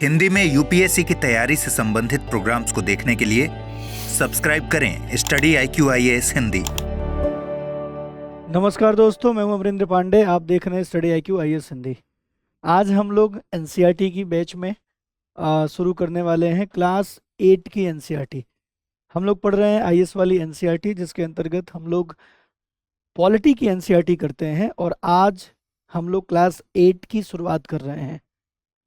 हिंदी में यूपीएससी की तैयारी से संबंधित प्रोग्राम्स को देखने के लिए सब्सक्राइब करें स्टडी IQ IAS हिंदी। नमस्कार दोस्तों, मैं हूं अमरिंद्र पांडे। आप देख रहे हैं स्टडी IQ IAS हिंदी। आज हम लोग एनसीईआरटी की बैच में शुरू करने वाले हैं क्लास 8 की एनसीईआरटी। हम लोग पढ़ रहे हैं आईएएस वाली एनसीईआरटी, जिसके अंतर्गत हम लोग पॉलिटी की एनसीईआरटी करते हैं। और आज हम लोग क्लास 8 की शुरुआत कर रहे हैं।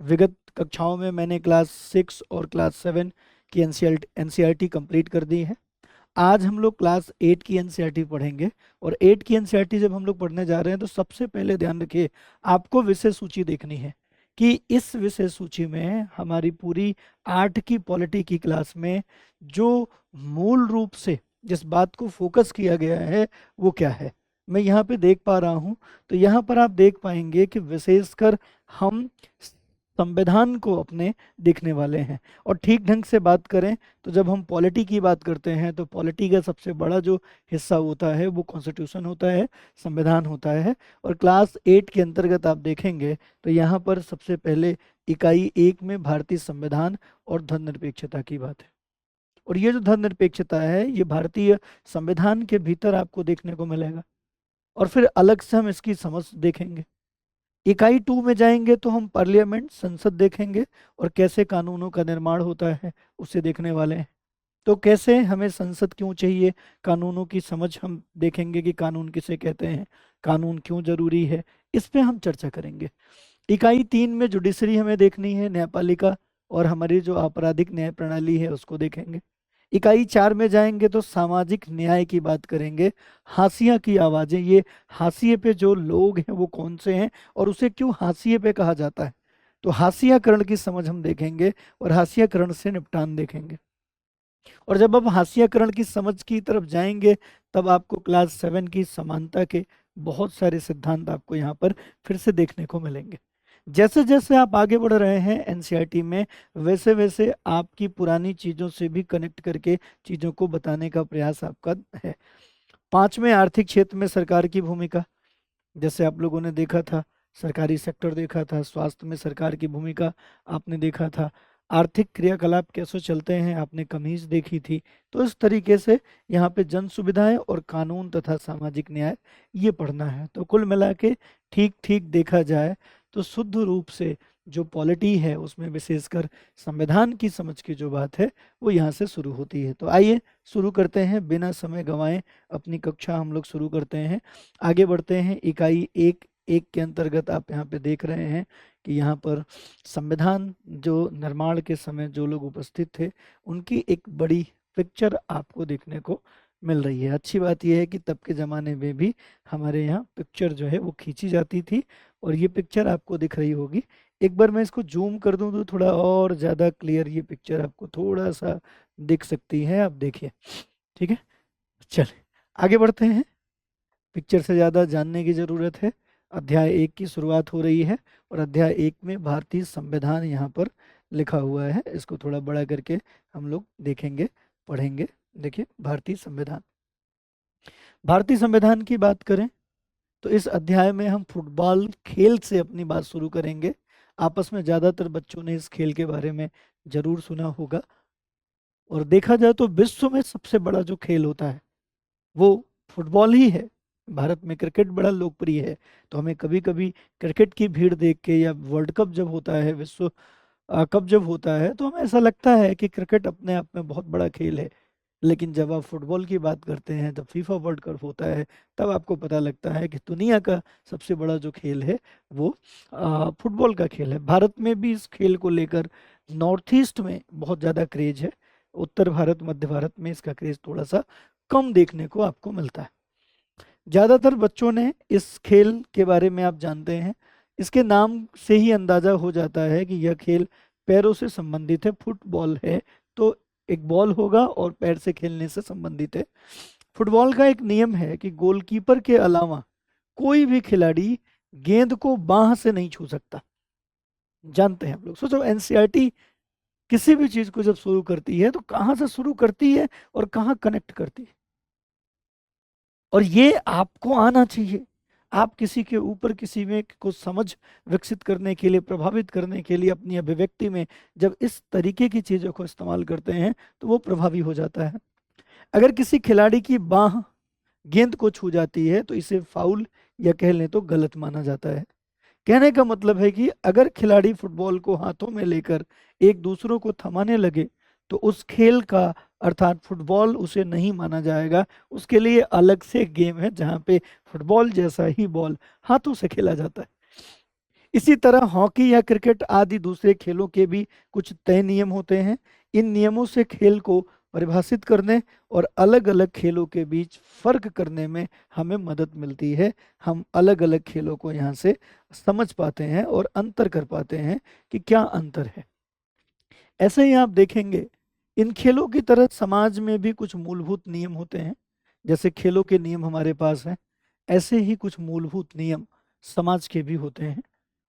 विगत कक्षाओं में मैंने क्लास 6 और क्लास 7 की एनसीईआरटी कंप्लीट कर दी है। आज हम लोग क्लास 8 की एनसीईआरटी पढ़ेंगे। और 8 की एनसीईआरटी जब हम लोग पढ़ने जा रहे हैं तो सबसे पहले ध्यान रखिए, आपको विषय सूची देखनी है कि इस विषय सूची में हमारी पूरी 8 की पॉलिटी की क्लास में जो मूल रूप से जिस बात को फोकस किया गया है वो क्या है। मैं यहाँ पे देख पा रहा हूँ, तो यहाँ पर आप देख पाएंगे कि विशेषकर हम संविधान को अपने देखने वाले हैं। और ठीक ढंग से बात करें तो जब हम पॉलिटी की बात करते हैं तो पॉलिटी का सबसे बड़ा जो हिस्सा होता है वो कॉन्स्टिट्यूशन होता है, संविधान होता है। और क्लास 8 के अंतर्गत आप देखेंगे तो यहाँ पर सबसे पहले इकाई 1 में भारतीय संविधान और धर्मनिरपेक्षता की बात है। और ये जो धर्मनिरपेक्षता है ये भारतीय संविधान के भीतर आपको देखने को मिलेगा। और फिर अलग से हम इसकी समझ देखेंगे। इकाई 2 में जाएंगे तो हम पार्लियामेंट, संसद देखेंगे और कैसे कानूनों का निर्माण होता है उसे देखने वाले हैं। तो कैसे हमें संसद क्यों चाहिए, कानूनों की समझ हम देखेंगे कि कानून किसे कहते हैं, कानून क्यों जरूरी है, इस पे हम चर्चा करेंगे। इकाई 3 में जुडिशरी हमें देखनी है, न्यायपालिका और हमारी जो आपराधिक न्याय प्रणाली है उसको देखेंगे। इकाई 4 में जाएंगे तो सामाजिक न्याय की बात करेंगे। हाशिया की आवाज़ें, ये हाशिए पे जो लोग हैं वो कौन से हैं और उसे क्यों हाशिए पे कहा जाता है, तो हाशियाकरण की समझ हम देखेंगे और हाशियाकरण से निपटान देखेंगे। और जब आप हाशियाकरण की समझ की तरफ जाएंगे तब आपको क्लास 7 की समानता के बहुत सारे सिद्धांत आपको यहाँ पर फिर से देखने को मिलेंगे। जैसे जैसे आप आगे बढ़ रहे हैं एनसीईआरटी में, वैसे वैसे आपकी पुरानी चीज़ों से भी कनेक्ट करके चीज़ों को बताने का प्रयास आपका है। 5वें आर्थिक क्षेत्र में सरकार की भूमिका, जैसे आप लोगों ने देखा था सरकारी सेक्टर देखा था, स्वास्थ्य में सरकार की भूमिका आपने देखा था, आर्थिक क्रियाकलाप कैसे चलते हैं आपने कमीज देखी थी। तो इस तरीके से यहाँ पे जन सुविधाएं और कानून तथा सामाजिक न्याय ये पढ़ना है। तो कुल मिला के ठीक ठीक देखा जाए तो शुद्ध रूप से जो पॉलिटी है उसमें विशेषकर संविधान की समझ की जो बात है वो यहाँ से शुरू होती है। तो आइए शुरू करते हैं, बिना समय गंवाए अपनी कक्षा हम लोग शुरू करते हैं। आगे बढ़ते हैं। इकाई 1 के अंतर्गत आप यहाँ पे देख रहे हैं कि यहाँ पर संविधान जो निर्माण के समय जो लोग उपस्थित थे उनकी एक बड़ी पिक्चर आपको देखने को मिल रही है। अच्छी बात यह है कि तब के ज़माने में भी हमारे यहाँ पिक्चर जो है वो खींची जाती थी और ये पिक्चर आपको दिख रही होगी। एक बार मैं इसको जूम कर दूं तो थोड़ा और ज़्यादा क्लियर ये पिक्चर आपको थोड़ा सा दिख सकती है। आप देखिए, ठीक है। चलिए आगे बढ़ते हैं। पिक्चर से ज़्यादा जानने की ज़रूरत है। अध्याय 1 की शुरुआत हो रही है और अध्याय 1 में भारतीय संविधान यहाँ पर लिखा हुआ है। इसको थोड़ा बड़ा करके हम लोग देखेंगे, पढ़ेंगे। देखिए, भारतीय संविधान। भारतीय संविधान की बात करें तो इस अध्याय में हम फुटबॉल खेल से अपनी बात शुरू करेंगे। आपस में ज़्यादातर बच्चों ने इस खेल के बारे में ज़रूर सुना होगा। और देखा जाए तो विश्व में सबसे बड़ा जो खेल होता है वो फुटबॉल ही है। भारत में क्रिकेट बड़ा लोकप्रिय है, तो हमें कभी कभी क्रिकेट की भीड़ देख के या वर्ल्ड कप जब होता है, विश्व कप जब होता है, तो हमें ऐसा लगता है कि क्रिकेट अपने आप में बहुत बड़ा खेल है। लेकिन जब आप फुटबॉल की बात करते हैं, जब फीफा वर्ल्ड कप होता है, तब आपको पता लगता है कि दुनिया का सबसे बड़ा जो खेल है वो फुटबॉल का खेल है। भारत में भी इस खेल को लेकर नॉर्थ ईस्ट में बहुत ज़्यादा क्रेज है। उत्तर भारत, मध्य भारत में इसका क्रेज थोड़ा सा कम देखने को आपको मिलता है। ज़्यादातर बच्चों ने इस खेल के बारे में, आप जानते हैं, इसके नाम से ही अंदाजा हो जाता है कि यह खेल पैरों से संबंधित है। फुटबॉल है तो एक बॉल होगा और पैर से खेलने से संबंधित है। फुटबॉल का एक नियम है कि गोलकीपर के अलावा कोई भी खिलाड़ी गेंद को बाह से नहीं छू सकता। जानते हैं आप लोग। सोचो, एनसीईआरटी किसी भी चीज को जब शुरू करती है तो कहाँ से शुरू करती है और कहाँ कनेक्ट करती है। और ये आपको आना चाहिए। आप किसी के ऊपर किसी में को समझ विकसित करने के लिए, प्रभावित करने के लिए अपनी अभिव्यक्ति में जब इस तरीके की चीज़ों को इस्तेमाल करते हैं तो वो प्रभावी हो जाता है। अगर किसी खिलाड़ी की बाह गेंद को छू जाती है तो इसे फाउल या कह लें तो गलत माना जाता है। कहने का मतलब है कि अगर खिलाड़ी फुटबॉल को हाथों में लेकर एक दूसरों को थमाने लगे तो उस खेल का अर्थात फुटबॉल उसे नहीं माना जाएगा। उसके लिए अलग से गेम है जहां पे फुटबॉल जैसा ही बॉल हाथों से खेला जाता है। इसी तरह हॉकी या क्रिकेट आदि दूसरे खेलों के भी कुछ तय नियम होते हैं। इन नियमों से खेल को परिभाषित करने और अलग अलग खेलों के बीच फर्क करने में हमें मदद मिलती है। हम अलग अलग खेलों को यहाँ से समझ पाते हैं और अंतर कर पाते हैं कि क्या अंतर है। ऐसे ही आप देखेंगे इन खेलों की तरह समाज में भी कुछ मूलभूत नियम होते हैं। जैसे खेलों के नियम हमारे पास हैं, ऐसे ही कुछ मूलभूत नियम समाज के भी होते हैं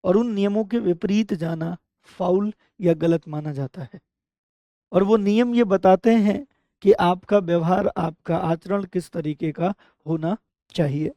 और उन नियमों के विपरीत जाना फाउल या गलत माना जाता है। और वो नियम ये बताते हैं कि आपका व्यवहार, आपका आचरण किस तरीके का होना चाहिए।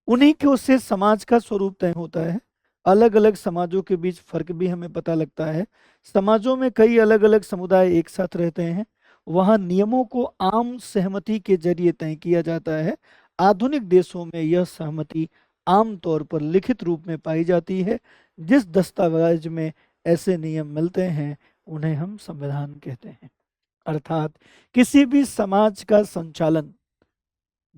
उन्हीं के उससे समाज का स्वरूप तय होता है। अलग अलग समाजों के बीच फर्क भी हमें पता लगता है। समाजों में कई अलग अलग समुदाय एक साथ रहते हैं, वहाँ नियमों को आम सहमति के जरिए तय किया जाता है। आधुनिक देशों में यह सहमति आमतौर पर लिखित रूप में पाई जाती है। जिस दस्तावेज में ऐसे नियम मिलते हैं उन्हें हम संविधान कहते हैं। अर्थात किसी भी समाज का संचालन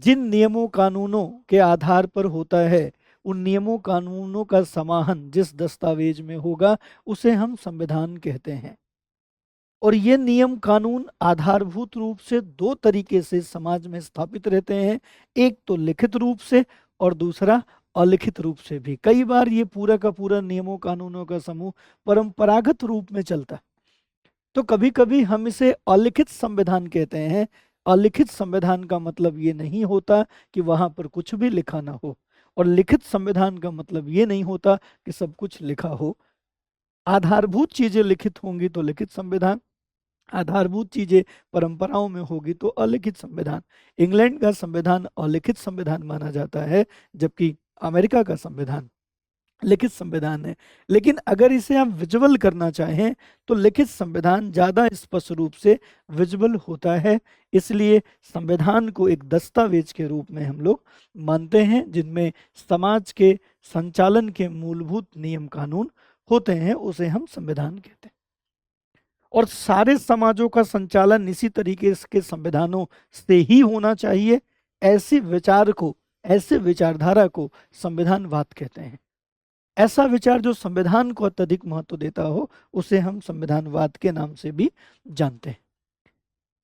जिन नियमों कानूनों के आधार पर होता है, उन नियमों कानूनों का समाहन जिस दस्तावेज में होगा उसे हम संविधान कहते हैं। और ये नियम कानून आधारभूत रूप से दो तरीके से समाज में स्थापित रहते हैं, एक तो लिखित रूप से और दूसरा अलिखित रूप से भी। कई बार ये पूरा का पूरा नियमों कानूनों का समूह परंपरागत रूप में चलता है, तो कभी कभी हम इसे अलिखित संविधान कहते हैं। अलिखित संविधान का मतलब ये नहीं होता कि वहां पर कुछ भी लिखा ना हो, और लिखित संविधान का मतलब ये नहीं होता कि सब कुछ लिखा हो। आधारभूत चीजें लिखित होंगी तो लिखित संविधान, आधारभूत चीजें परंपराओं में होगी तो अलिखित संविधान। इंग्लैंड का संविधान अलिखित संविधान माना जाता है, जबकि अमेरिका का संविधान लिखित संविधान है। लेकिन अगर इसे आप विजुअल करना चाहें तो लिखित संविधान ज़्यादा स्पष्ट रूप से विजुअल होता है। इसलिए संविधान को एक दस्तावेज के रूप में हम लोग मानते हैं जिनमें समाज के संचालन के मूलभूत नियम कानून होते हैं, उसे हम संविधान कहते हैं। और सारे समाजों का संचालन इसी तरीके के संविधानों से ही होना चाहिए। ऐसे विचार को, ऐसे विचारधारा को संविधानवाद कहते हैं। ऐसा विचार जो संविधान को अत्यधिक महत्व देता हो उसे हम संविधानवाद के नाम से भी जानते हैं।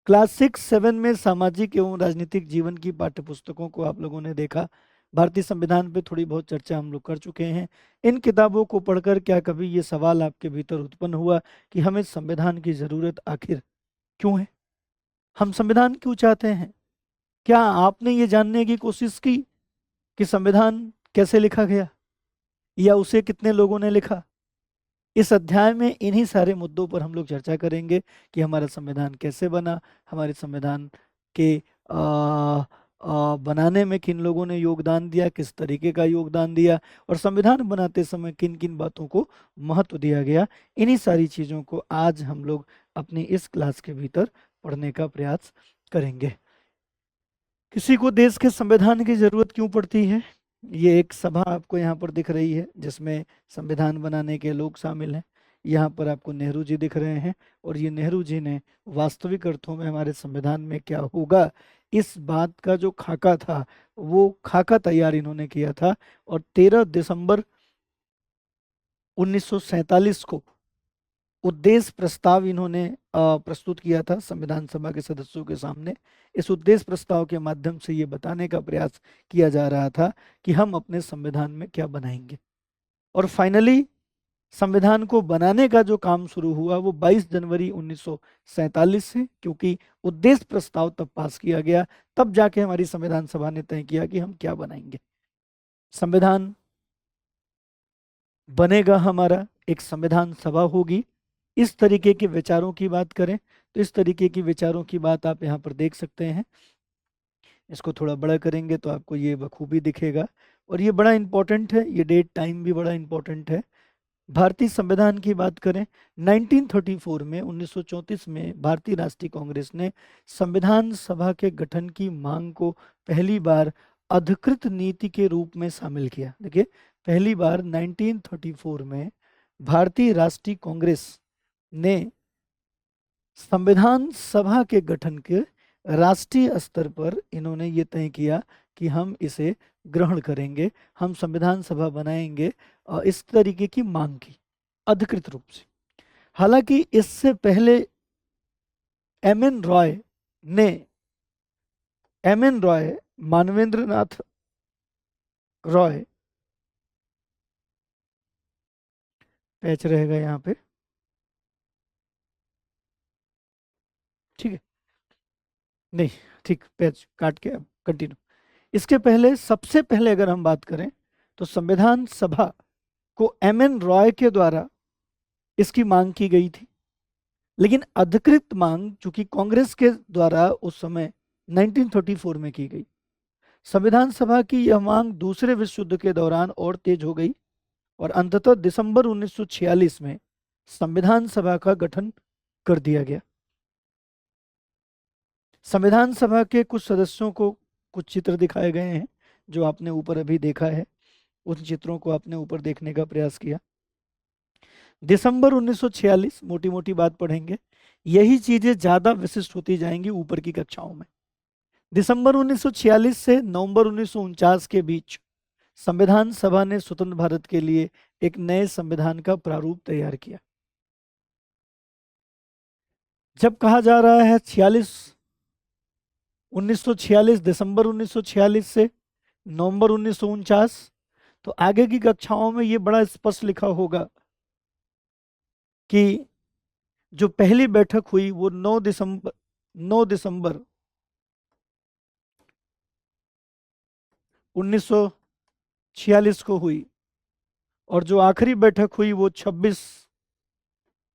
क्लास 6-7 में सामाजिक एवं राजनीतिक जीवन की पाठ्य पुस्तकों को आप लोगों ने देखा। भारतीय संविधान पे थोड़ी बहुत चर्चा हम लोग कर चुके हैं। इन किताबों को पढ़कर क्या कभी ये सवाल आपके भीतर उत्पन्न हुआ कि हमें संविधान की जरूरत आखिर क्यों है? हम संविधान क्यों चाहते हैं? क्या आपने ये जानने की कोशिश की कि संविधान कैसे लिखा गया या उसे कितने लोगों ने लिखा? इस अध्याय में इन्हीं सारे मुद्दों पर हम लोग चर्चा करेंगे कि हमारा संविधान कैसे बना, हमारे संविधान के बनाने में किन लोगों ने योगदान दिया, किस तरीके का योगदान दिया, और संविधान बनाते समय किन किन बातों को महत्व दिया गया। इन्हीं सारी चीज़ों को आज हम लोग अपनी इस क्लास के भीतर पढ़ने का प्रयास करेंगे। किसी को देश के संविधान की जरूरत क्यों पड़ती है? ये एक सभा आपको यहाँ पर दिख रही है जिसमें संविधान बनाने के लोग शामिल हैं। यहाँ पर आपको नेहरू जी दिख रहे हैं और ये नेहरू जी ने वास्तविक अर्थों में हमारे संविधान में क्या होगा इस बात का जो खाका था वो खाका तैयार इन्होंने किया था, और 13 दिसंबर 1947 को उद्देश्य प्रस्ताव इन्होंने प्रस्तुत किया था संविधान सभा के सदस्यों के सामने। इस उद्देश्य प्रस्ताव के माध्यम से ये बताने का प्रयास किया जा रहा था कि हम अपने संविधान में क्या बनाएंगे। और फाइनली संविधान को बनाने का जो काम शुरू हुआ वो 22 जनवरी 1947 से, क्योंकि उद्देश्य प्रस्ताव तब पास किया गया, तब जाके हमारी संविधान सभा ने तय किया कि हम क्या बनाएंगे। संविधान बनेगा हमारा, एक संविधान सभा होगी। इस तरीके के विचारों की बात करें तो इस तरीके की विचारों की बात आप यहाँ पर देख सकते हैं। इसको थोड़ा बड़ा करेंगे तो आपको ये बखूबी दिखेगा। और ये बड़ा इंपॉर्टेंट है, ये डेट टाइम भी बड़ा इंपॉर्टेंट है। भारतीय संविधान की बात करें, 1934 में 1934 में भारतीय राष्ट्रीय कांग्रेस ने संविधान सभा के गठन की मांग को पहली बार अधिकृत नीति के रूप में शामिल किया। देखिए, पहली बार 1934 में भारतीय राष्ट्रीय कांग्रेस ने संविधान सभा के गठन के राष्ट्रीय स्तर पर इन्होंने ये तय किया कि हम इसे ग्रहण करेंगे, हम संविधान सभा बनाएंगे, और इस तरीके की मांग की अधिकृत रूप से। हालांकि इससे पहले एम.एन. रॉय, मानवेंद्रनाथ रॉय, पैच रहेगा यहाँ पे, ठीक है, नहीं ठीक, पैच काट के अब कंटिन्यू। इसके पहले, सबसे पहले अगर हम बात करें तो संविधान सभा को एम.एन. रॉय के द्वारा इसकी मांग की गई थी, लेकिन अधिकृत मांग चूंकि कांग्रेस के द्वारा उस समय 1934 में की गई। संविधान सभा की यह मांग दूसरे विश्व युद्ध के दौरान और तेज हो गई और अंततः दिसंबर 1946 में संविधान सभा का गठन कर दिया गया। संविधान सभा के कुछ सदस्यों को कुछ चित्र दिखाए गए हैं जो आपने ऊपर अभी देखा है, उन चित्रों को आपने ऊपर देखने का प्रयास किया। दिसंबर 1946, मोटी मोटी बात पढ़ेंगे, यही चीजें ज्यादा विशिष्ट होती जाएंगी ऊपर की कक्षाओं में। दिसंबर 1946 से नवंबर 1949 के बीच संविधान सभा ने स्वतंत्र भारत के लिए एक नए संविधान का प्रारूप तैयार किया। जब कहा जा रहा है 1946, दिसंबर 1946 से नवंबर 1949, तो आगे की कक्षाओं में ये बड़ा स्पष्ट लिखा होगा कि जो पहली बैठक हुई वो 9 दिसंबर 1946 को हुई और जो आखिरी बैठक हुई वो 26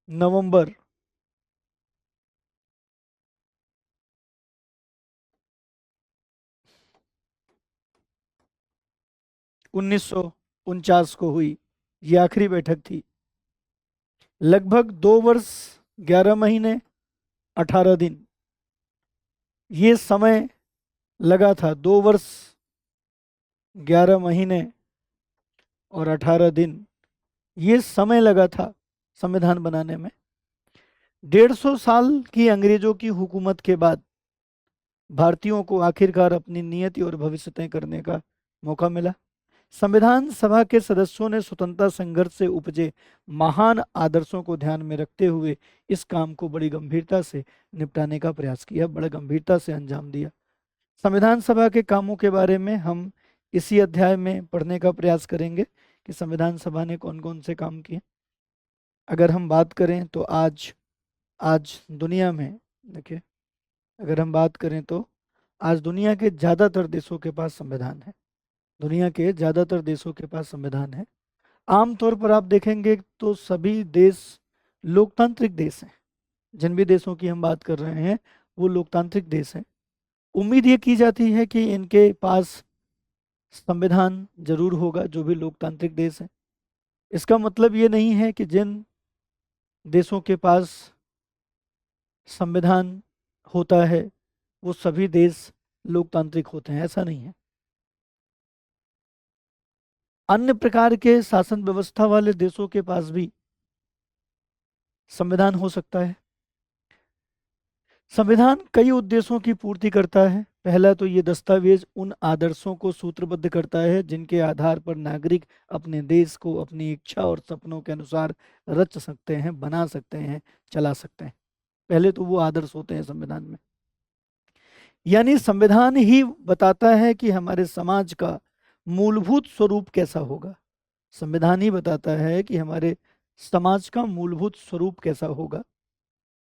नवंबर 1949 को हुई। ये आखिरी बैठक थी। लगभग 2 वर्ष 11 महीने 18 दिन ये समय लगा था। 2 वर्ष 11 महीने और 18 दिन ये समय लगा था संविधान बनाने में। 150 साल की अंग्रेजों की हुकूमत के बाद भारतीयों को आखिरकार अपनी नियति और भविष्य तय करने का मौका मिला। संविधान सभा के सदस्यों ने स्वतंत्रता संघर्ष से उपजे महान आदर्शों को ध्यान में रखते हुए इस काम को बड़ी गंभीरता से निपटाने का प्रयास किया, बड़ा गंभीरता से अंजाम दिया। संविधान सभा के कामों के बारे में हम इसी अध्याय में पढ़ने का प्रयास करेंगे कि संविधान सभा ने कौन कौन से काम किए। अगर हम बात करें तो आज दुनिया में, देखिए, अगर हम बात करें तो आज दुनिया के ज़्यादातर देशों के पास संविधान है। दुनिया के ज़्यादातर देशों के पास संविधान है। आमतौर पर आप देखेंगे तो सभी देश लोकतांत्रिक देश हैं। जिन भी देशों की हम बात कर रहे हैं वो लोकतांत्रिक देश हैं। उम्मीद ये की जाती है कि इनके पास संविधान जरूर होगा, जो भी लोकतांत्रिक देश हैं। इसका मतलब ये नहीं है कि जिन देशों के पास संविधान होता है वो सभी देश लोकतांत्रिक होते हैं, ऐसा नहीं है। अन्य प्रकार के शासन व्यवस्था वाले देशों के पास भी संविधान हो सकता है। संविधान कई उद्देश्यों की पूर्ति करता है। पहला तो ये दस्तावेज उन आदर्शों को सूत्रबद्ध करता है जिनके आधार पर नागरिक अपने देश को अपनी इच्छा और सपनों के अनुसार रच सकते हैं, बना सकते हैं, चला सकते हैं। पहले तो वो आदर्श होते हैं संविधान में। यानी संविधान ही बताता है कि हमारे समाज का मूलभूत स्वरूप कैसा होगा। संविधान ही बताता है कि हमारे समाज का मूलभूत स्वरूप कैसा होगा।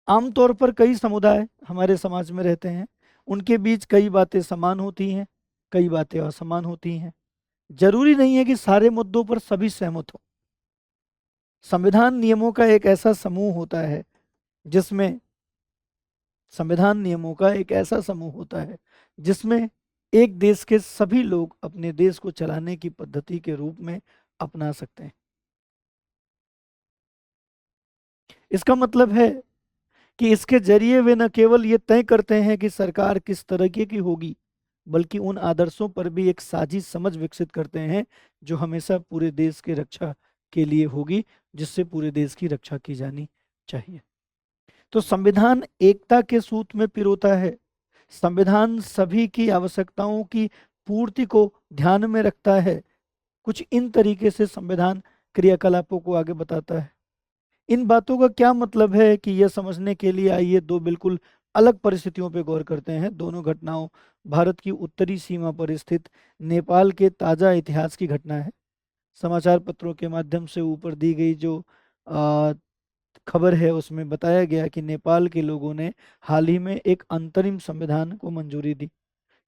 आमतौर पर कई समुदाय हमारे समाज में रहते हैं, उनके बीच कई बातें समान होती हैं, कई बातें असमान होती हैं। जरूरी नहीं है कि सारे मुद्दों पर सभी सहमत हो। संविधान नियमों का एक ऐसा समूह होता है जिसमें एक देश के सभी लोग अपने देश को चलाने की पद्धति के रूप में अपना सकते हैं। इसका मतलब है कि इसके जरिए वे न केवल ये तय करते हैं कि सरकार किस तरीके की होगी, बल्कि उन आदर्शों पर भी एक साझी समझ विकसित करते हैं जो हमेशा पूरे देश की रक्षा के लिए होगी, जिससे पूरे देश की रक्षा की जानी चाहिए। तो संविधान एकता के सूत्र में पिरोता है। संविधान सभी की आवश्यकताओं की पूर्ति को ध्यान में रखता है। कुछ इन तरीके से संविधान क्रियाकलापों को आगे बताता है। इन बातों का क्या मतलब है कि यह समझने के लिए आइए दो बिल्कुल अलग परिस्थितियों पर गौर करते हैं। दोनों घटनाओं भारत की उत्तरी सीमा पर स्थित नेपाल के ताजा इतिहास की घटना है। समाचार पत्रों के माध्यम से ऊपर दी गई जो खबर है उसमें बताया गया कि नेपाल के लोगों ने हाल ही में एक अंतरिम संविधान को मंजूरी दी।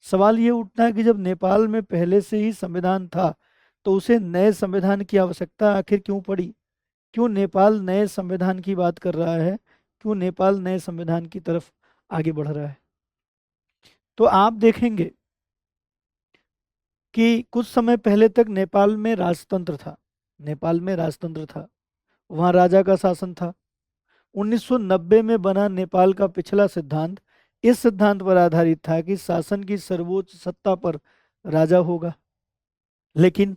सवाल ये उठता है कि जब नेपाल में पहले से ही संविधान था तो उसे नए संविधान की आवश्यकता आखिर क्यों पड़ी? क्यों नेपाल नए संविधान की बात कर रहा है? क्यों नेपाल नए संविधान की तरफ आगे बढ़ रहा है? तो आप देखेंगे कि कुछ समय पहले तक नेपाल में राजतंत्र था। नेपाल में राजतंत्र था, वहाँ राजा का शासन था। 1990 में बना नेपाल का पिछला सिद्धांत इस सिद्धांत पर आधारित था कि शासन की सर्वोच्च सत्ता पर राजा होगा। लेकिन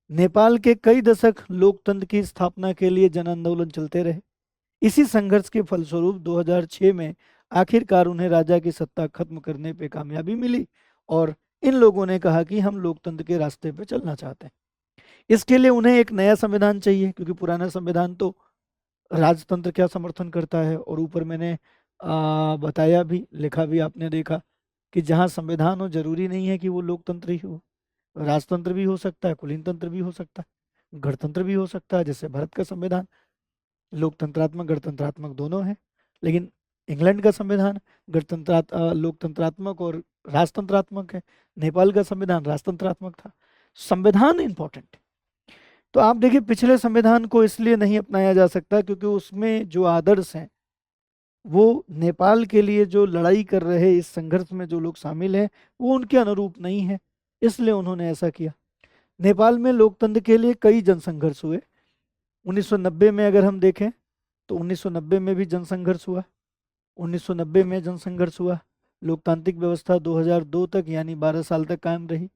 नेपाल के कई दशक लोकतंत्र की स्थापना के लिए जन आंदोलन चलते रहे। इसी संघर्ष के फलस्वरूप 2006 में आखिरकार उन्हें राजा की सत्ता खत्म करने पे कामयाबी मिली और इन लोगों ने कहा कि हम लोकतंत्र के रास्ते पे चलना चाहते हैं। इसके लिए उन्हें एक नया संविधान चाहिए, क्योंकि पुराना संविधान तो राजतंत्र क्या समर्थन करता है। और ऊपर मैंने बताया भी, लिखा भी आपने देखा कि जहाँ संविधान हो जरूरी नहीं है कि वो लोकतंत्र ही हो, राजतंत्र भी हो सकता है, कुलीन तंत्र भी हो सकता है, गणतंत्र भी हो सकता है। जैसे भारत का संविधान लोकतंत्रात्मक गणतंत्रात्मक दोनों है, लेकिन इंग्लैंड का संविधान लोकतंत्रात्मक और राजतंत्रात्मक है। नेपाल का संविधान राजतंत्रात्मक था। संविधान इंपॉर्टेंट। तो आप देखिए पिछले संविधान को इसलिए नहीं अपनाया जा सकता क्योंकि उसमें जो आदर्श हैं वो नेपाल के लिए जो लड़ाई कर रहे, इस संघर्ष में जो लोग शामिल हैं, वो उनके अनुरूप नहीं है, इसलिए उन्होंने ऐसा किया। नेपाल में लोकतंत्र के लिए कई जनसंघर्ष हुए। 1990 में अगर हम देखें तो 1990 में भी जनसंघर्ष हुआ। 1990 में जनसंघर्ष हुआ। लोकतांत्रिक व्यवस्था 2002 तक यानी 12 साल तक कायम रही।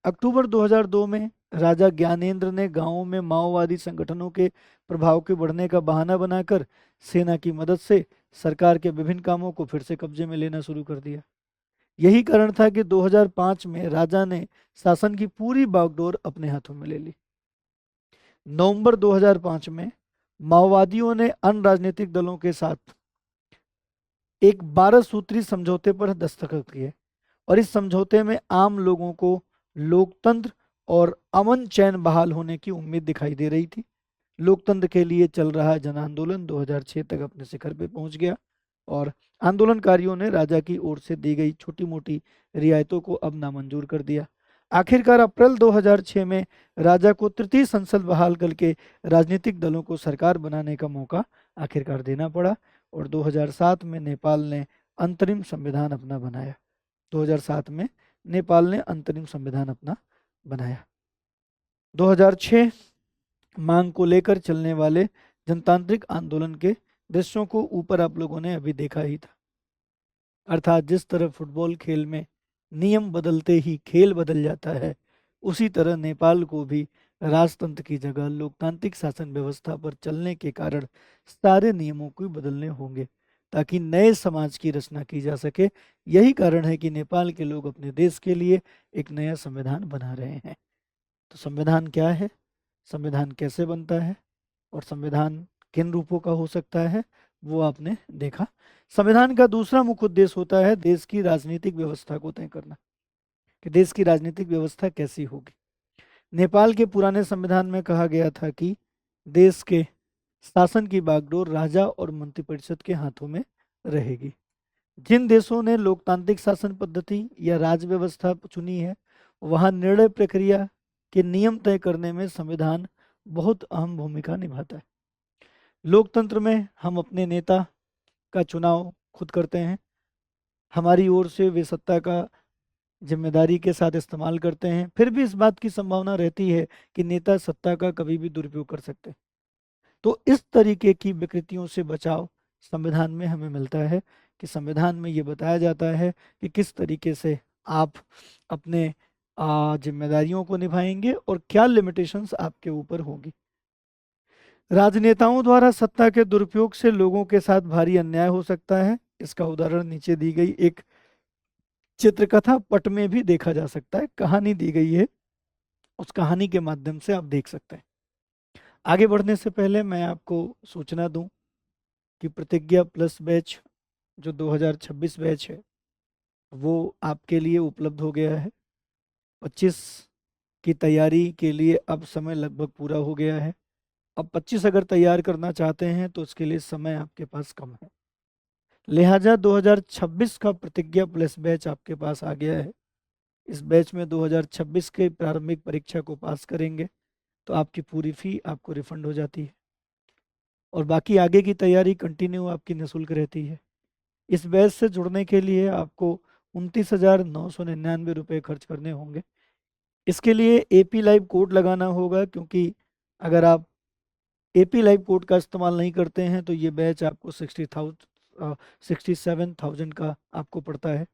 अक्टूबर 2002 में राजा ज्ञानेंद्र ने गांवों में माओवादी संगठनों के प्रभाव के बढ़ने का बहाना बनाकर सेना की मदद से सरकार के विभिन्न कामों को फिर से कब्जे में लेना शुरू कर दिया। यही कारण था कि 2005 में राजा ने शासन की पूरी बागडोर अपने हाथों में ले ली। नवंबर 2005 में माओवादियों ने अन्य राजनीतिक दलों के साथ एक 12 सूत्री समझौते पर दस्तखत किए और इस समझौते में आम लोगों को लोकतंत्र और अमन चैन बहाल होने की उम्मीद दिखाई दे रही थी। लोकतंत्र के लिए चल रहा जन आंदोलन 2006 तक अपने शिखर पे पहुंच गया और आंदोलनकारियों ने राजा की ओर से दी गई छोटी मोटी रियायतों को अब नामंजूर कर दिया। आखिरकार अप्रैल 2006 में राजा को तृतीय संसद बहाल करके राजनीतिक दलों को सरकार बनाने का मौका आखिरकार देना पड़ा और 2007 में नेपाल ने अंतरिम संविधान अपना बनाया। 2007 में नेपाल ने अंतरिम संविधान अपना बनाया। 2006 मांग को लेकर चलने वाले जनतांत्रिक आंदोलन के दृश्यों को ऊपर आप लोगों ने अभी देखा ही था। अर्थात जिस तरह फुटबॉल खेल में नियम बदलते ही खेल बदल जाता है, उसी तरह नेपाल को भी राजतंत्र की जगह लोकतांत्रिक शासन व्यवस्था पर चलने के कारण सारे नियमों को बदलने होंगे ताकि नए समाज की रचना की जा सके। यही कारण है कि नेपाल के लोग अपने देश के लिए एक नया संविधान बना रहे हैं। तो संविधान क्या है, संविधान कैसे बनता है और संविधान किन रूपों का हो सकता है, वो आपने देखा। संविधान का दूसरा मुख्य उद्देश्य होता है देश की राजनीतिक व्यवस्था को तय करना कि देश की राजनीतिक व्यवस्था कैसी होगी। नेपाल के पुराने संविधान में कहा गया था कि देश के शासन की बागडोर राजा और मंत्रिपरिषद के हाथों में रहेगी। जिन देशों ने लोकतांत्रिक शासन पद्धति या राज व्यवस्था चुनी है, वहां निर्णय प्रक्रिया के नियम तय करने में संविधान बहुत अहम भूमिका निभाता है। लोकतंत्र में हम अपने नेता का चुनाव खुद करते हैं, हमारी ओर से वे सत्ता का जिम्मेदारी के साथ इस्तेमाल करते हैं, फिर भी इस बात की संभावना रहती है कि नेता सत्ता का कभी भी दुरुपयोग कर सकते हैं। तो इस तरीके की विकृतियों से बचाव संविधान में हमें मिलता है, कि संविधान में ये बताया जाता है कि किस तरीके से आप अपने जिम्मेदारियों को निभाएंगे और क्या लिमिटेशंस आपके ऊपर होंगी। राजनेताओं द्वारा सत्ता के दुरुपयोग से लोगों के साथ भारी अन्याय हो सकता है। इसका उदाहरण नीचे दी गई एक चित्रकथा पट में भी देखा जा सकता है। कहानी दी गई है, उस कहानी के माध्यम से आप देख सकते हैं। आगे बढ़ने से पहले मैं आपको सूचना दूं कि प्रतिज्ञा प्लस बैच जो 2026 बैच है वो आपके लिए उपलब्ध हो गया है। 25 की तैयारी के लिए अब समय लगभग पूरा हो गया है। अब 25 अगर तैयार करना चाहते हैं तो उसके लिए समय आपके पास कम है, लिहाजा 2026 का प्रतिज्ञा प्लस बैच आपके पास आ गया है। इस बैच में 2026 के प्रारंभिक परीक्षा को पास करेंगे तो आपकी पूरी फी आपको रिफंड हो जाती है और बाकी आगे की तैयारी कंटिन्यू आपकी निःशुल्क रहती है। इस बैच से जुड़ने के लिए आपको 29,999 रुपये खर्च करने होंगे। इसके लिए एपी लाइव कोड लगाना होगा, क्योंकि अगर आप एपी लाइव कोड का इस्तेमाल नहीं करते हैं तो ये बैच आपको 67,000 का आपको पड़ता है।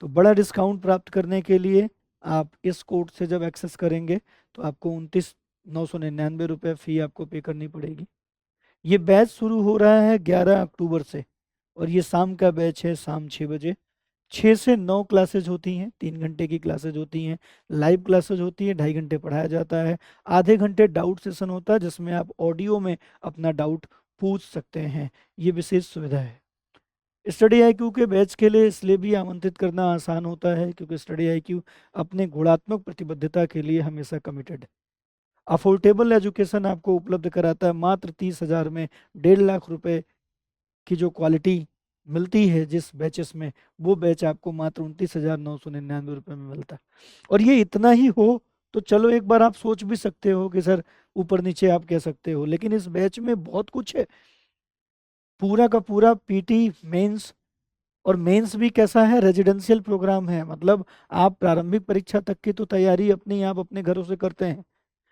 तो बड़ा डिस्काउंट प्राप्त करने के लिए आप इस कोड से जब एक्सेस करेंगे तो आपको 29,999 रुपये फ़ी आपको पे करनी पड़ेगी। ये बैच शुरू हो रहा है 11 अक्टूबर से और ये शाम का बैच है, शाम 6 बजे। 6 से 9 क्लासेज होती हैं, 3 घंटे की क्लासेज होती हैं। लाइव क्लासेज होती है, 2.5 घंटे पढ़ाया जाता है। आधे घंटे डाउट सेशन होता है जिसमें आप ऑडियो में अपना डाउट पूछ सकते हैं। ये विशेष सुविधा है। स्टडी आईक्यू के बैच के लिए इसलिए भी आमंत्रित करना आसान होता है क्योंकि स्टडी आईक्यू अपने गुणात्मक प्रतिबद्धता के लिए हमेशा कमिटेड है। अफोर्डेबल एजुकेशन आपको उपलब्ध कराता है। मात्र 30,000 में 1.5 लाख रुपए की जो क्वालिटी मिलती है जिस बैचेस में, वो बैच आपको मात्र 29,999 रुपये में मिलता है। और ये इतना ही हो तो चलो एक बार आप सोच भी सकते हो कि सर ऊपर नीचे आप कह सकते हो, लेकिन इस बैच में बहुत कुछ है। पूरा का पूरा पीटी मेंस, और मेंस भी कैसा है, रेजिडेंशियल प्रोग्राम है। मतलब आप प्रारंभिक परीक्षा तक की तो तैयारी अपनी आप अपने घरों से करते हैं,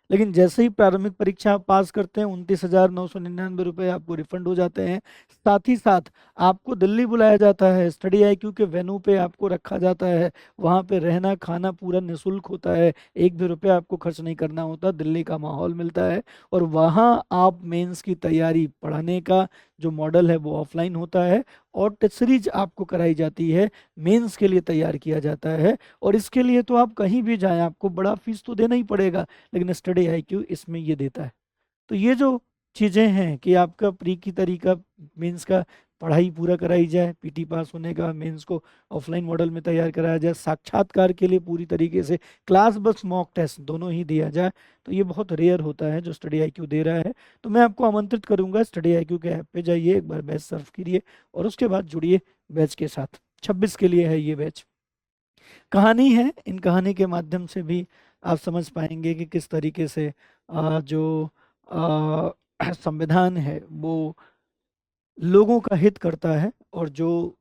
लेकिन जैसे ही प्रारंभिक परीक्षा आप पास करते हैं 29,999 रुपये आपको रिफंड हो जाते हैं। साथ ही साथ आपको दिल्ली बुलाया जाता है, स्टडी आईक्यू के वेन्यू पे आपको रखा जाता है। वहाँ पे रहना खाना पूरा निःशुल्क होता है, एक भी रुपया आपको खर्च नहीं करना होता। दिल्ली का माहौल मिलता है और वहाँ आप मेंस की तैयारी, पढ़ाने का जो मॉडल है वो ऑफलाइन होता है और टेस्ट सीरीज आपको कराई जाती है, मेंस के लिए तैयार किया जाता है। और इसके लिए तो आप कहीं भी जाएं आपको बड़ा फीस तो देना ही पड़ेगा, लेकिन स्टडी आईक्यू इसमें ये देता है। तो ये जो चीज़ें हैं कि आपका प्री की तरीका मेंस का पढ़ाई पूरा कराई जाए, पीटी पास होने का, मेंस को ऑफलाइन मॉडल में तैयार कराया जाए, साक्षात्कार के लिए पूरी तरीके से क्लास बस मॉक टेस्ट दोनों ही दिया जाए, तो ये बहुत रेयर होता है जो स्टडी आईक्यू दे रहा है। तो मैं आपको आमंत्रित करूंगा, स्टडी आईक्यू के ऐप पे जाइए, एक बार बैच सर्व कीजिए और उसके बाद जुड़िए बैच के साथ। 26 के लिए है ये बैच। कहानी है, इन कहानी के माध्यम से भी आप समझ पाएंगे कि किस तरीके से जो संविधान है वो लोगों का हित करता है और जो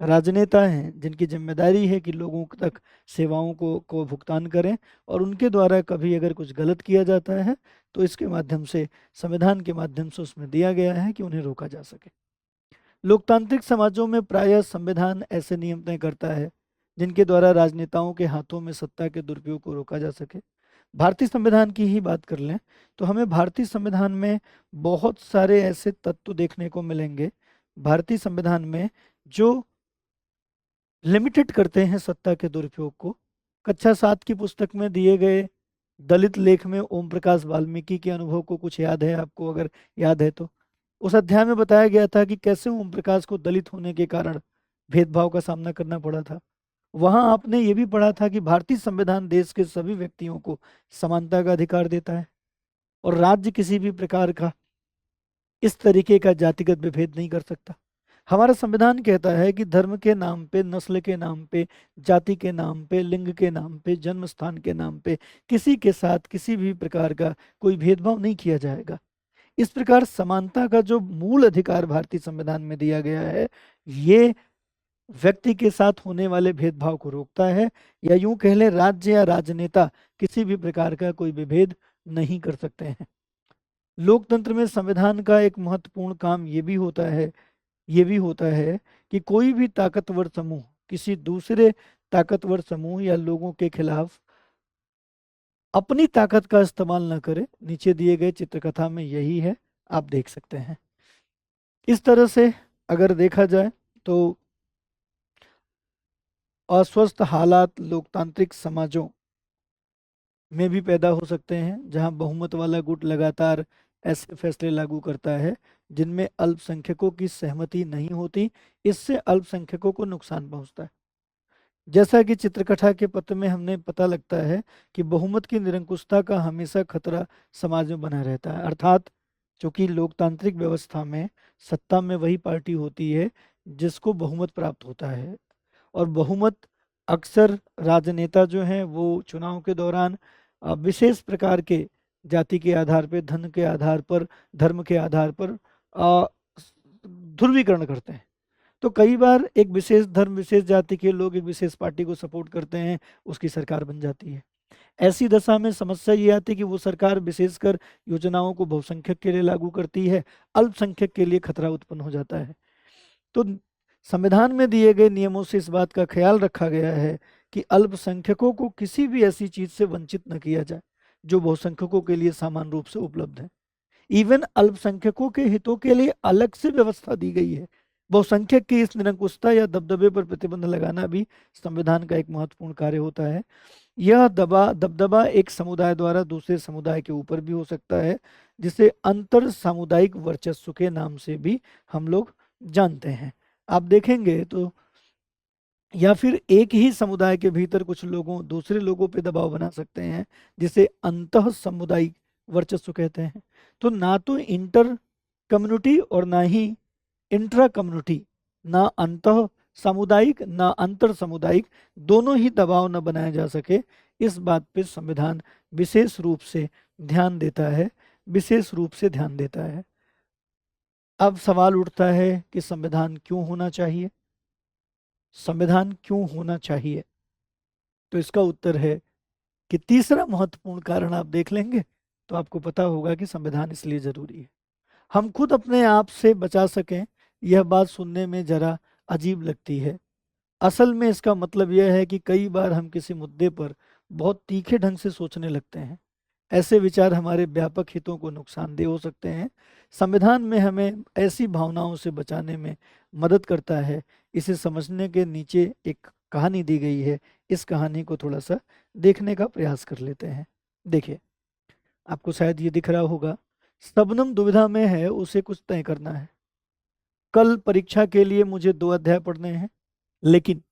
राजनेता हैं जिनकी जिम्मेदारी है कि लोगों तक सेवाओं को भुगतान करें और उनके द्वारा कभी अगर कुछ गलत किया जाता है तो इसके माध्यम से, संविधान के माध्यम से उसमें दिया गया है कि उन्हें रोका जा सके। लोकतांत्रिक समाजों में प्रायः संविधान ऐसे नियम तय करता है जिनके द्वारा राजनेताओं के हाथों में सत्ता के दुरुपयोग को रोका जा सके। भारतीय संविधान की ही बात कर लें तो हमें भारतीय संविधान में बहुत सारे ऐसे तत्व देखने को मिलेंगे भारतीय संविधान में जो लिमिटेड करते हैं सत्ता के दुरुपयोग को। कक्षा 7 की पुस्तक में दिए गए दलित लेख में ओम प्रकाश वाल्मीकि के अनुभव को कुछ याद है आपको? अगर याद है तो उस अध्याय में बताया गया था कि कैसे ओम प्रकाश को दलित होने के कारण भेदभाव का सामना करना पड़ा था। वहां आपने ये भी पढ़ा था कि भारतीय संविधान देश के सभी व्यक्तियों को समानता का अधिकार देता है और राज्य किसी भी प्रकार का इस तरीके का जातिगत विभेद नहीं कर सकता। हमारा संविधान कहता है कि धर्म के नाम पे, नस्ल के नाम पे, जाति के नाम पे, लिंग के नाम पे, जन्म स्थान के नाम पे किसी के साथ किसी भी प्रकार का कोई भेदभाव नहीं किया जाएगा। इस प्रकार समानता का जो मूल अधिकार भारतीय संविधान में दिया गया है, ये व्यक्ति के साथ होने वाले भेदभाव को रोकता है, या यूं कह लें राज्य या राजनेता किसी भी प्रकार का कोई विभेद नहीं कर सकते हैं। लोकतंत्र में संविधान का एक महत्वपूर्ण काम ये भी होता है कि कोई भी ताकतवर समूह किसी दूसरे ताकतवर समूह या लोगों के खिलाफ अपनी ताकत का इस्तेमाल न करे। नीचे दिए गए चित्रकथा में यही है, आप देख सकते हैं। इस तरह से अगर देखा जाए तो अस्वस्थ हालात लोकतांत्रिक समाजों में भी पैदा हो सकते हैं, जहां बहुमत वाला गुट लगातार ऐसे फैसले लागू करता है जिनमें अल्पसंख्यकों की सहमति नहीं होती। इससे अल्पसंख्यकों को नुकसान पहुंचता है। जैसा कि चित्रकथा के पत्र में हमने पता लगता है कि बहुमत की निरंकुशता का हमेशा खतरा समाज में बना रहता है। अर्थात चूंकि लोकतांत्रिक व्यवस्था में सत्ता में वही पार्टी होती है जिसको बहुमत प्राप्त होता है, और बहुमत अक्सर राजनेता जो हैं वो चुनाव के दौरान विशेष प्रकार के जाति के आधार पर, धन के आधार पर, धर्म के आधार पर ध्रुवीकरण करते हैं। तो कई बार एक विशेष धर्म, विशेष जाति के लोग एक विशेष पार्टी को सपोर्ट करते हैं, उसकी सरकार बन जाती है। ऐसी दशा में समस्या ये आती है कि वो सरकार विशेषकर योजनाओं को बहुसंख्यक के लिए लागू करती है, अल्पसंख्यक के लिए खतरा उत्पन्न हो जाता है। तो संविधान में दिए गए नियमों से इस बात का ख्याल रखा गया है कि अल्पसंख्यकों को किसी भी ऐसी चीज से वंचित न किया जाए जो बहुसंख्यकों के लिए समान रूप से उपलब्ध है। इवन अल्पसंख्यकों के हितों के लिए अलग से व्यवस्था दी गई है। बहुसंख्यक की इस निरंकुशता या दबदबे पर प्रतिबंध लगाना भी संविधान का एक महत्वपूर्ण कार्य होता है। यह दबदबा एक समुदाय द्वारा दूसरे समुदाय के ऊपर भी हो सकता है, जिसे अंतर सामुदायिक वर्चस्व के नाम से भी हम लोग जानते हैं। आप देखेंगे तो या फिर एक ही समुदाय के भीतर कुछ लोगों दूसरे लोगों पे दबाव बना सकते हैं, जिसे अंतः सामुदायिक वर्चस्व कहते हैं। तो ना तो इंटर कम्युनिटी और ना ही इंट्रा कम्युनिटी, ना अंतः सामुदायिक ना अंतर सामुदायिक, दोनों ही दबाव न बनाया जा सके, इस बात पे संविधान विशेष रूप से ध्यान देता है। अब सवाल उठता है कि संविधान क्यों होना चाहिए? तो इसका उत्तर है कि तीसरा महत्वपूर्ण कारण आप देख लेंगे तो आपको पता होगा कि संविधान इसलिए जरूरी है। हम खुद अपने आप से बचा सकें, यह बात सुनने में जरा अजीब लगती है। असल में इसका मतलब यह है कि कई बार हम किसी मुद्दे पर बहुत तीखे ढंग से सोचने लगते हैं। ऐसे विचार हमारे व्यापक हितों को नुकसानदेह हो सकते हैं। संविधान में हमें ऐसी भावनाओं से बचाने में मदद करता है। इसे समझने के नीचे एक कहानी दी गई है। इस कहानी को थोड़ा सा देखने का प्रयास कर लेते हैं। देखिए, आपको शायद ये दिख रहा होगा, शबनम दुविधा में है, उसे कुछ तय करना है। कल परीक्षा के लिए मुझे 2 अध्याय पढ़ने हैं, लेकिन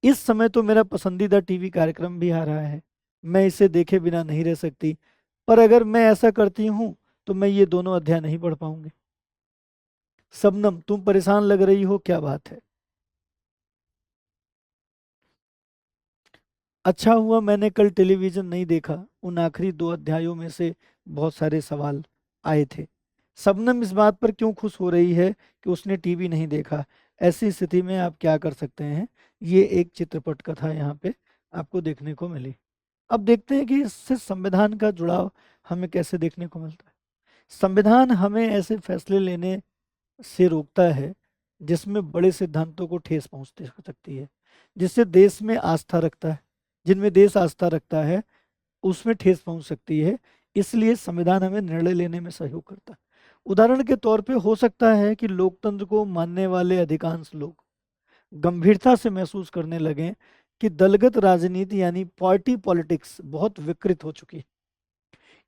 इस समय तो मेरा पसंदीदा टीवी कार्यक्रम भी आ रहा है, मैं इसे देखे बिना नहीं रह सकती। पर अगर मैं ऐसा करती हूँ तो मैं ये दोनों अध्याय नहीं पढ़ पाऊंगी। शबनम, तुम परेशान लग रही हो, क्या बात है? अच्छा हुआ मैंने कल टेलीविजन नहीं देखा, उन आखिरी 2 अध्यायों में से बहुत सारे सवाल आए थे। शबनम इस बात पर क्यों खुश हो रही है कि उसने टीवी नहीं देखा? ऐसी स्थिति में आप क्या कर सकते हैं? ये एक चित्रपट कथा यहाँ पे आपको देखने को मिली। अब देखते हैं कि इससे संविधान का जुड़ाव हमें कैसे देखने को मिलता है। संविधान हमें ऐसे फैसले लेने से रोकता है जिसमें बड़े सिद्धांतों को ठेस पहुंचती सकती है, जिससे देश में आस्था रखता है, जिनमें देश आस्था रखता है उसमें ठेस पहुंच सकती है। इसलिए संविधान हमें निर्णय लेने में सहयोग करता है। उदाहरण के तौर पे हो सकता है कि लोकतंत्र को मानने वाले अधिकांश लोग गंभीरता से महसूस करने लगें कि दलगत राजनीति यानी पार्टी पॉलिटिक्स बहुत विकृत हो चुकी है।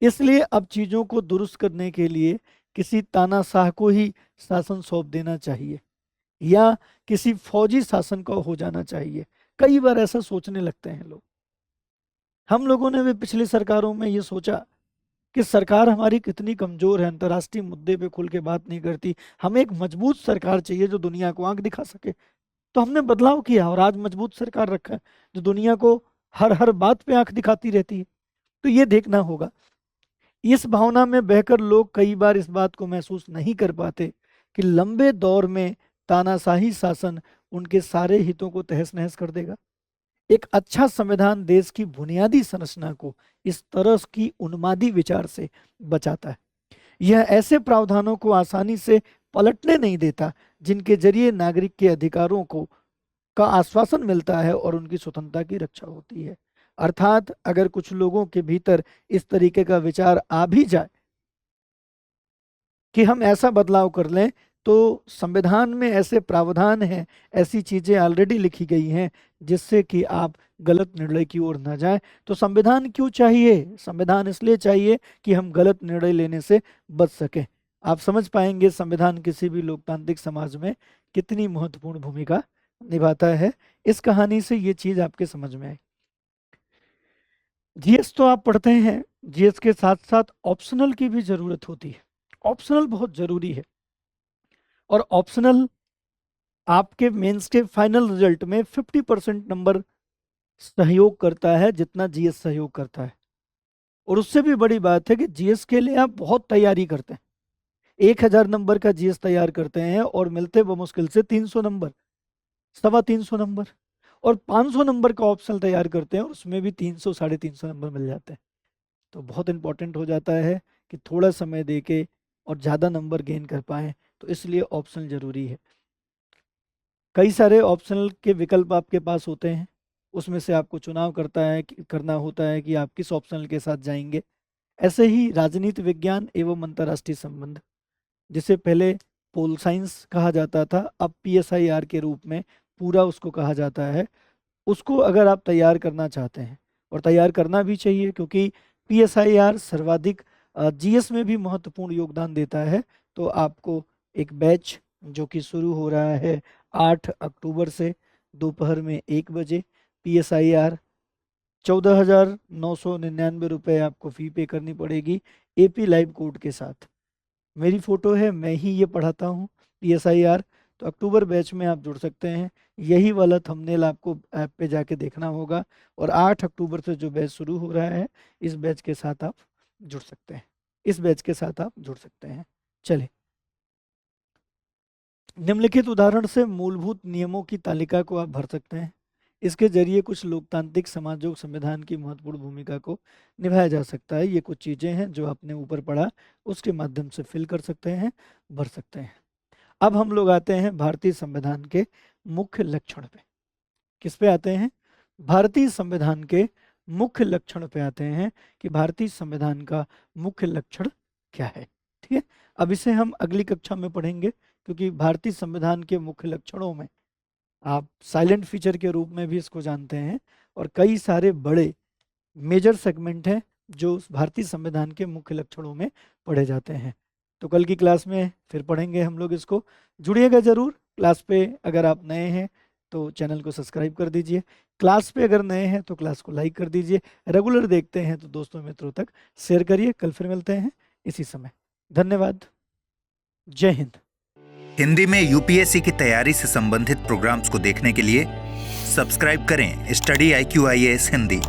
इसलिए अब चीजों को दुरुस्त करने के लिए किसी तानाशाह को ही शासन सौंप देना चाहिए, या किसी फौजी शासन का हो जाना चाहिए। कई बार ऐसा सोचने लगते हैं लोग। हम लोगों ने भी पिछली सरकारों में ये सोचा कि सरकार हमारी कितनी कमजोर है, अंतर्राष्ट्रीय मुद्दे पे खुल के बात नहीं करती, हमें एक मजबूत सरकार चाहिए जो दुनिया को आंख दिखा सके। तो हमने बदलाव किया और आज मजबूत सरकार रखा है जो दुनिया को हर हर बात पे आंख दिखाती रहती है। तो ये देखना होगा। इस भावना में बहकर लोग कई बार इस बात को महसूस नहीं कर पाते कि लंबे दौर में तानाशाही शासन उनके सारे हितों को तहस नहस कर देगा। एक अच्छा संविधान देश की बुनियादी संरचना को इस तरह की उन्मादी विचार से बचाता है। यह ऐसे प्रावधानों को आसानी से पलटने नहीं देता जिनके जरिए नागरिक के अधिकारों को का आश्वासन मिलता है और उनकी स्वतंत्रता की रक्षा होती है। अर्थात अगर कुछ लोगों के भीतर इस तरीके का विचार आ भी जाए कि हम ऐसा बदलाव कर लें, तो संविधान में ऐसे प्रावधान हैं, ऐसी चीजें ऑलरेडी लिखी गई हैं जिससे कि आप गलत निर्णय की ओर ना जाएं। तो संविधान क्यों चाहिए? संविधान इसलिए चाहिए कि हम गलत निर्णय लेने से बच सकें। आप समझ पाएंगे संविधान किसी भी लोकतांत्रिक समाज में कितनी महत्वपूर्ण भूमिका निभाता है। इस कहानी से ये चीज आपके समझ में आए। जीएस तो आप पढ़ते हैं, जीएस के साथ साथ ऑप्शनल की भी जरूरत होती है। ऑप्शनल बहुत जरूरी है और ऑप्शनल आपके मेंस के फाइनल रिजल्ट में 50% नंबर सहयोग करता है जितना जीएस सहयोग करता है। और उससे भी बड़ी बात है कि जीएस के लिए आप बहुत तैयारी करते हैं। 1000 नंबर का जीएस तैयार करते हैं और मिलते बमुश्किल से 300 नंबर, 350 नंबर, और 500 नंबर का ऑप्शनल तैयार करते हैं और उसमें भी 300 350 नंबर मिल जाते हैं। तो बहुत इंपॉर्टेंट हो जाता है कि थोड़ा समय देके और ज़्यादा नंबर गेन कर पाएँ, तो इसलिए ऑप्शनल ज़रूरी है। कई सारे ऑप्शनल के विकल्प आपके पास होते हैं, उसमें से आपको चुनाव करना होता है कि आप किस ऑप्शनल के साथ जाएंगे। ऐसे ही राजनीति विज्ञान एवं अंतर्राष्ट्रीय संबंध, जिसे पहले पोल साइंस कहा जाता था, अब पीएसआईआर के रूप में पूरा उसको कहा जाता है। उसको अगर आप तैयार करना चाहते हैं, और तैयार करना भी चाहिए क्योंकि पीएसआईआर सर्वाधिक जीएस में भी महत्वपूर्ण योगदान देता है, तो आपको एक बैच जो कि शुरू हो रहा है 8 अक्टूबर से दोपहर में 1 बजे, पीएसआईआर 14,999 रुपये आपको फ़ी पे करनी पड़ेगी एपी लाइव कोड के साथ। मेरी फ़ोटो है, मैं ही ये पढ़ाता हूँ पीएसआईआर। तो अक्टूबर बैच में आप जुड़ सकते हैं। यही वाला थंबनेल आपको ऐप पे जाके देखना होगा और 8 अक्टूबर से जो बैच शुरू हो रहा है, इस बैच के साथ आप जुड़ सकते हैं। इस बैच के साथ आप जुड़ सकते हैं। चलिए, निम्नलिखित उदाहरण से मूलभूत नियमों की तालिका को आप भर सकते हैं। इसके जरिए कुछ लोकतांत्रिक समाजों संविधान की महत्वपूर्ण भूमिका को निभाया जा सकता है। ये कुछ चीज़ें हैं जो आपने ऊपर पढ़ा, उसके माध्यम से फिल कर सकते हैं, भर सकते हैं। अब हम लोग आते हैं भारतीय संविधान के मुख्य लक्षण पे। किस पे आते हैं? भारतीय संविधान के मुख्य लक्षण पे आते हैं कि भारतीय संविधान का मुख्य लक्षण क्या है। ठीक है, अब इसे हम अगली कक्षा में पढ़ेंगे क्योंकि भारतीय संविधान के मुख्य लक्षणों में आप साइलेंट फीचर के रूप में भी इसको जानते हैं और कई सारे बड़े मेजर सेगमेंट हैं जो भारतीय संविधान के मुख्य लक्षणों में पढ़े जाते हैं। तो कल की क्लास में फिर पढ़ेंगे हम लोग इसको। जुड़िएगा ज़रूर क्लास पे। अगर आप नए हैं तो चैनल को सब्सक्राइब कर दीजिए। क्लास पे अगर नए हैं तो क्लास को लाइक कर दीजिए। रेगुलर देखते हैं तो दोस्तों मित्रों तक शेयर करिए। कल फिर मिलते हैं इसी समय। धन्यवाद। जय हिंद। हिंदी में यूपीएससी की तैयारी से संबंधित प्रोग्राम्स को देखने के लिए सब्सक्राइब करें स्टडी IQ IAS हिंदी।